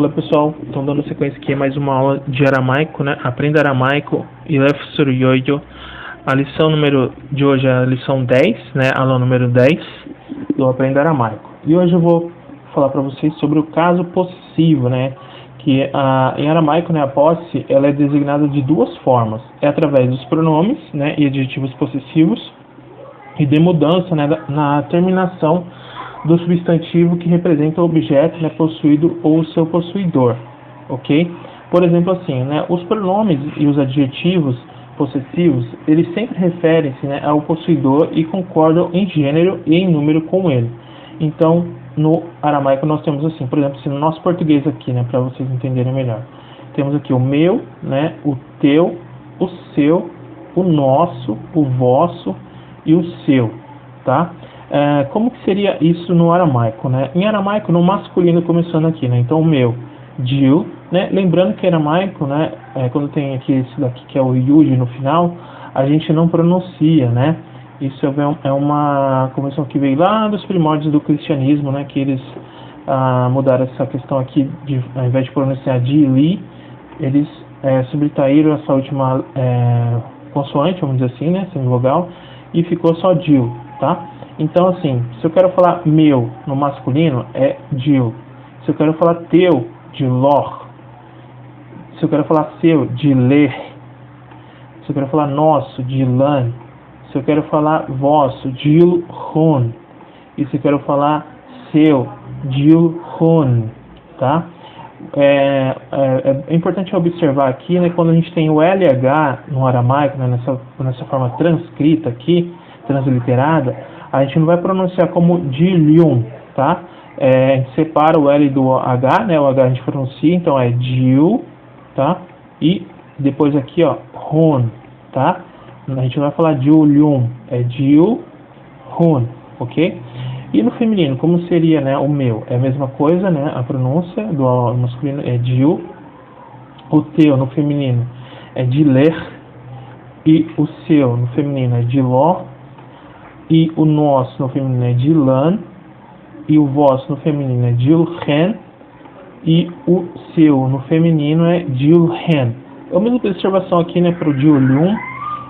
Olá pessoal, então dando sequência aqui a mais uma aula de aramaico, né? Aprenda aramaico e leve suryoyo. A lição número de hoje é a lição 10, né? Aula número 10 do Aprenda Aramaico. E hoje eu vou falar para vocês sobre o caso possessivo, né? Que em aramaico, né, a posse ela é designada de duas formas: é através dos pronomes, né, e adjetivos possessivos, e de mudança, né, na terminação do substantivo que representa o objeto, né, possuído ou o seu possuidor, ok? Por exemplo, assim, né, os pronomes e os adjetivos possessivos, eles sempre referem-se, né, ao possuidor e concordam em gênero e em número com ele. Então, no aramaico nós temos assim, por exemplo, assim, no nosso português aqui, né, para vocês entenderem melhor, temos aqui o meu, né, o teu, o seu, o nosso, o vosso e o seu, tá? Como que seria isso no aramaico, né? Em aramaico, no masculino, começando aqui, né? Então, o meu, Gil, né? Lembrando que aramaico, né? Quando tem aqui esse daqui que é o Yud no final, a gente não pronuncia, né? Isso é uma convenção que veio lá dos primórdios do cristianismo, né? Que eles mudaram essa questão aqui, ao invés de pronunciar Di, Li, eles subtraíram essa última consoante, vamos dizer assim, né? Sem vogal, e ficou só Gil, tá? Então, assim, se eu quero falar meu no masculino, é Gil. Se eu quero falar teu, de lor. Se eu quero falar seu, de ler. Se eu quero falar nosso, de lan. Se eu quero falar vosso, Gil Hun. E se eu quero falar seu, Gil Hun, tá? É importante observar aqui, né, quando a gente tem o LH no aramaico, né, nessa forma transcrita aqui, transliterada, a gente não vai pronunciar como Gilium, tá? A gente separa o L do H, né? O H a gente pronuncia, então é Gil, tá? E depois aqui, ó, Hun, tá? A gente não vai falar Gilium, é Gil, Hun, ok? E no feminino, como seria, né, o meu? É a mesma coisa, né? A pronúncia do masculino é Gil, o teu no feminino é Diler, e o seu no feminino é Diló, e o nosso no feminino é Dilan, e o vosso no feminino é Dilhen, e o seu no feminino é Dilhen. A mesma observação aqui, né, para o Dilium,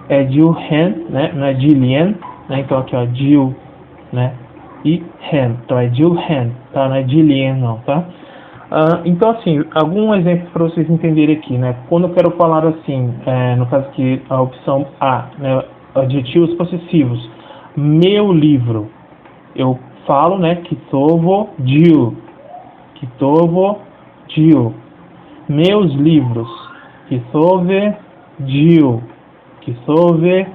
é Dilhen, né, não é Dilien, né, então aqui, ó, Dil, né, e Hen, então é Dilhen, tá, não é Dilien não, tá? Então, assim, algum exemplo para vocês entenderem aqui, né, quando eu quero falar assim, no caso aqui, a opção A, né, adjetivos possessivos, meu livro, eu falo, né, Kitovo Dil, Kitovo Dil. Meus livros, Kitove Dil, Kitove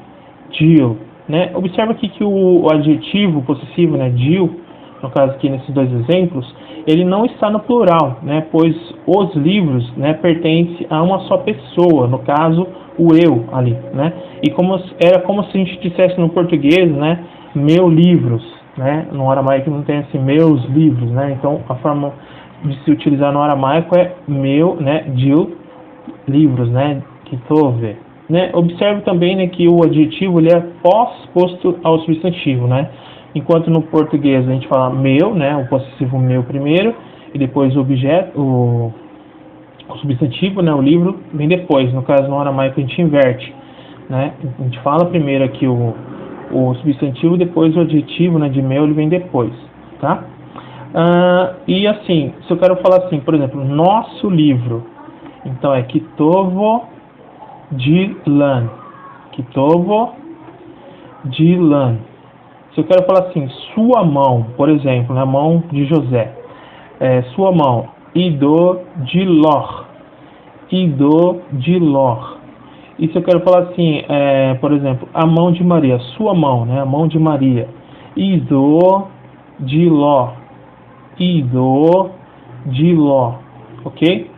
Dil, né? Observa aqui que o adjetivo possessivo, né, Dil, no caso aqui nesses dois exemplos, ele não está no plural, né, pois os livros, né, pertencem a uma só pessoa, no caso o eu ali, né? E era como se a gente dissesse no português, né, meu livros, né? No aramaico não tem assim meus livros, né? Então a forma de se utilizar no aramaico é meu, né, Dil, livros, né, kitove, né? Observe também, né, que o adjetivo ele é pós-posto ao substantivo, né? Enquanto no português a gente fala meu, né, o possessivo meu primeiro, e depois o objeto, o substantivo, né, o livro, vem depois. No caso, no aramaico a gente inverte, né? A gente fala primeiro aqui o substantivo, depois o adjetivo, né, de meu, ele vem depois, tá? E assim, se eu quero falar assim, por exemplo, nosso livro, então é Kitovo Dilan, Kitovo Dilan. Se eu quero falar assim, sua mão, por exemplo, na mão de José, sua mão, Ido Dilor, Ido Dilor. E se eu quero falar assim, por exemplo, a mão de Maria, sua mão, né, a mão de Maria, Ido Diló, Ido Diló, ok?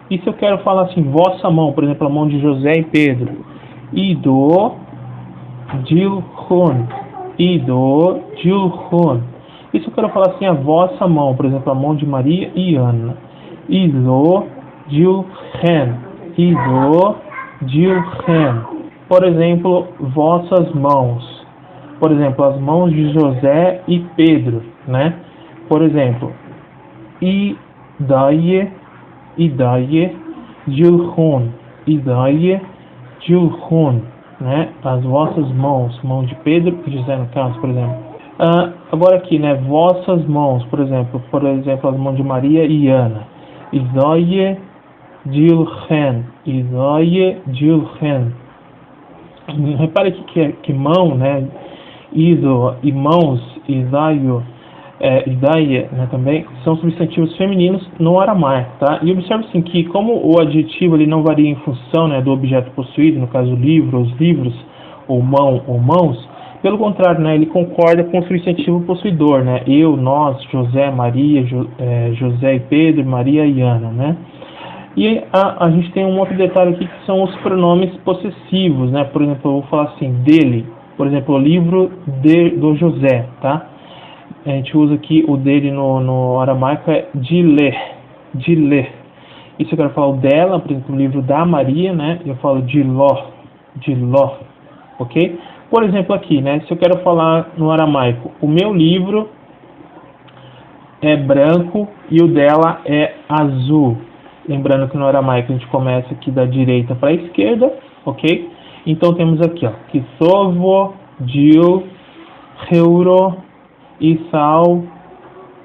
E se eu quero falar assim, vossa mão, por exemplo, a mão de José e Pedro, Ido Dilhon, Ido Dilhon. E se eu quero falar assim, a vossa mão, por exemplo, a mão de Maria e Ana, Ido Dilhen, Ido Dilhen. Por exemplo, vossas mãos. Por exemplo, as mãos de José e Pedro, né? Por exemplo, Idaye idaye jilhun, idaye jilhun, né? As vossas mãos, mão de Pedro e José no caso, por exemplo. Agora aqui, né? Vossas mãos, por exemplo, as mãos de Maria e Ana. Idaye jilhen, idaye jilhen. Repare aqui que mão, né? Ido e mãos, idaio, idaie, né, também são substantivos femininos no aramaico, tá? E observe assim que como o adjetivo ele não varia em função, né, do objeto possuído, no caso livro, os livros, ou mão ou mãos, pelo contrário, né, ele concorda com o substantivo possuidor, né? Eu, nós, José, Maria, José e Pedro, Maria e Ana, né? E a gente tem um outro detalhe aqui que são os pronomes possessivos, né? Por exemplo, eu vou falar assim, dele, por exemplo, o livro do José, tá? A gente usa aqui o dele no aramaico é dile. E se eu quero falar o dela, por exemplo, o livro da Maria, né? Eu falo diló, ok? Por exemplo aqui, né? Se eu quero falar no aramaico, o meu livro é branco e o dela é azul. Lembrando que no aramaico a gente começa aqui da direita para a esquerda, ok? Então temos aqui, ó, Kisovo, Dil, Heuro, Isau,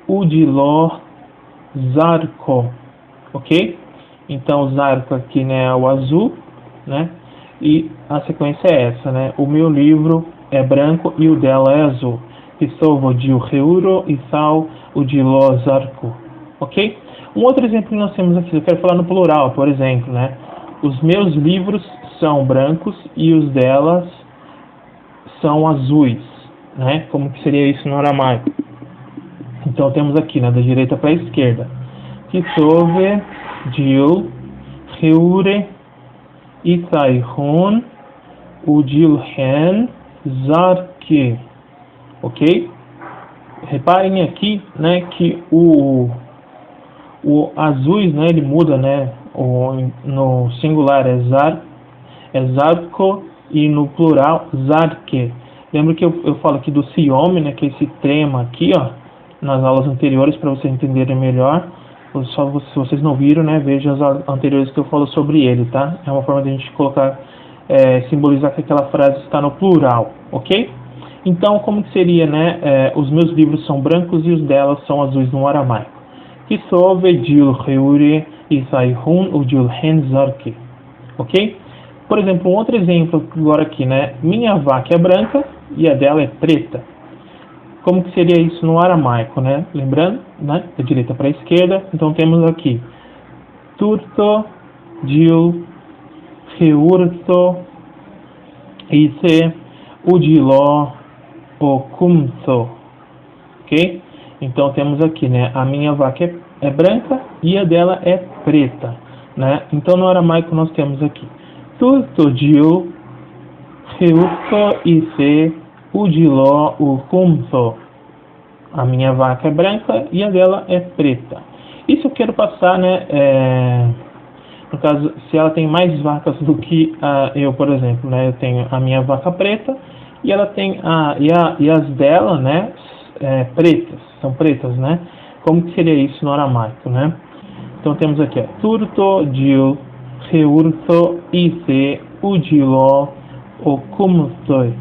Udiló, Zarco, ok? Então o Zarco aqui, né, é o azul, né? E a sequência é essa, né? O meu livro é branco e o dela é azul. Kisovo, Dil, Heuro, Isau, Udiló, Zarco, ok? Um outro exemplo que nós temos aqui, eu quero falar no plural, por exemplo, né? Os meus livros são brancos e os delas são azuis, né? Como que seria isso no aramaico? Então temos aqui, né, da direita para a esquerda. Kisove, Dil, Heure, Itaihon, Udilhen, Zarke, ok? Reparem aqui, né, que o azuis, né, ele muda, né, no singular é zarco e no plural zarque. Lembra que eu falo aqui do siome, né, que é esse trema aqui, ó, nas aulas anteriores para vocês entenderem melhor. Só se vocês não viram, né, vejam as aulas anteriores que eu falo sobre ele, tá? É uma forma de a gente colocar, simbolizar que aquela frase está no plural, ok? Então, como que seria, né, os meus livros são brancos e os delas são azuis no aramaico. Kisove dil heure isaihun udil henzarke, ok? Por exemplo, um outro exemplo agora aqui, né? Minha vaca é branca e a dela é preta. Como que seria isso no aramaico, né? Lembrando, né? Da direita para a esquerda. Então temos aqui turto dil heurto ise udiló okumto, ok? Então temos aqui, né? A minha vaca é branca e a dela é preta, né? Então no aramaico nós temos aqui Turto dil Heurto ise udiló okumto. A minha vaca é branca e a dela é preta. Isso eu quero passar, né? No caso, se ela tem mais vacas do que eu, por exemplo, né? Eu tenho a minha vaca preta e ela tem e as dela, né? Pretas, são pretas, né? Como que seria isso no aramaico, né? Então temos aqui, ó, turto dil heurto ise udiló okumto,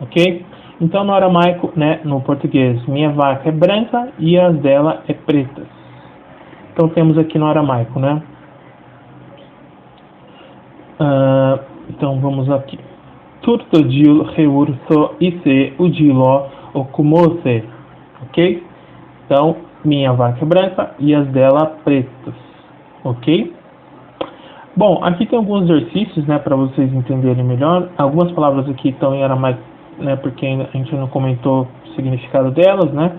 ok? Então no aramaico, né, no português, minha vaca é branca e as dela é pretas. Então temos aqui no aramaico, né? Então vamos aqui. Turto dil heurto ise udiló okumose, ok? Então minha vaca é branca e as dela pretas, ok? Bom, aqui tem alguns exercícios, né, para vocês entenderem melhor. Algumas palavras aqui estão em aramaico, né, porque a gente não comentou o significado delas, né,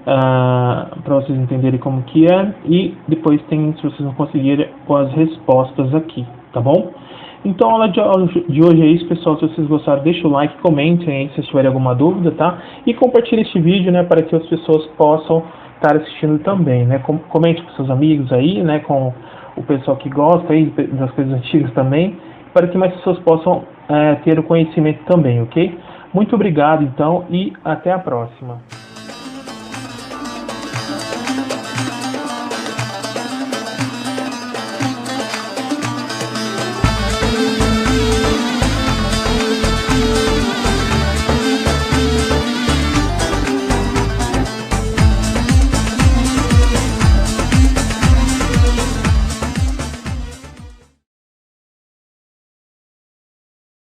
para vocês entenderem como que é. E depois tem, se vocês não conseguirem, as respostas aqui, tá bom? Então a aula de hoje é isso, pessoal. Se vocês gostaram, deixa o like, comentem aí se tiverem alguma dúvida, tá? E compartilhe este vídeo, né, para que as pessoas possam estar assistindo também, né? Comente com seus amigos aí, né, com o pessoal que gosta aí das coisas antigas também, para que mais pessoas possam ter o conhecimento também, ok? Muito obrigado, então, e até a próxima.